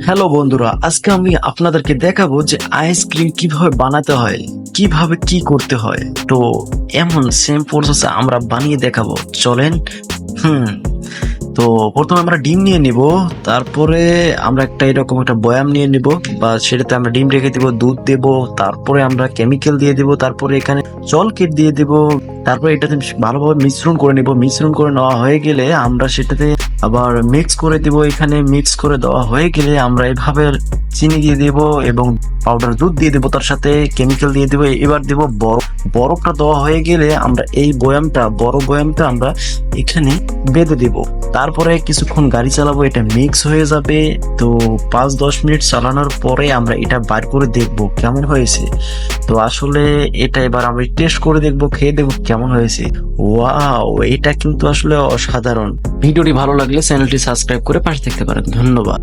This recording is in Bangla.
হ্যালো বন্ধুরা, আজকে আমি আপনাদেরকে দেখাবো যে আইসক্রিম কিভাবে বানাতে হয়, কিভাবে কি করতে হয়। তো এমন সেম প্রসেসে আমরা বানিয়ে দেখাবো, চলেন। হুম তো প্রথমে আমরা ডিম নিয়ে নিব, তারপরে আমরা একটা এরকম একটা বয়াম নিয়ে নিব, বা সেটাতে আমরা ডিম রেখে দিব, দুধ দেব, তারপরে আমরা কেমিক্যাল দিয়ে দিব, তারপরে এখানে জল কিট দিয়ে দিব, তারপরে এটাতে ভালোভাবে মিশ্রণ করে নিব। মিশ্রণ করে নেওয়া হয়ে গেলে আমরা সেটাতে আবার মিক্স করে দিব। এখানে মিক্স করে দেওয়া হয়ে গেলে আমরা এভাবে চিনি দিয়ে দিব এবং পাউডার দুধ দিয়ে দেবো, তার সাথে কেমিক্যাল দিয়ে দেবো। এবার দেবো বরফ। বরফটা দেওয়া হয়ে গেলে আমরা এই বড় বয়ামটা আমরা এখানে বেঁধে দিব। তারপরে কিছুক্ষণ গাড়ি চালাবো, এটা মিক্স হয়ে যাবে। তো 5-10 মিনিট চালানোর পরে আমরা এটা বার করে দেখবো কেমন হয়েছে। তো আসলে এটা এবার আমরা টেস্ট করে দেখবো, খেয়ে দেখবো কেমন হয়েছে। ওয়াও, এটা কিন্তু আসলে অসাধারণ। ভিডিওটি ভালো লাগলে চ্যানেলটি সাবস্ক্রাইব করে পাশে থাকতে পারেন। ধন্যবাদ।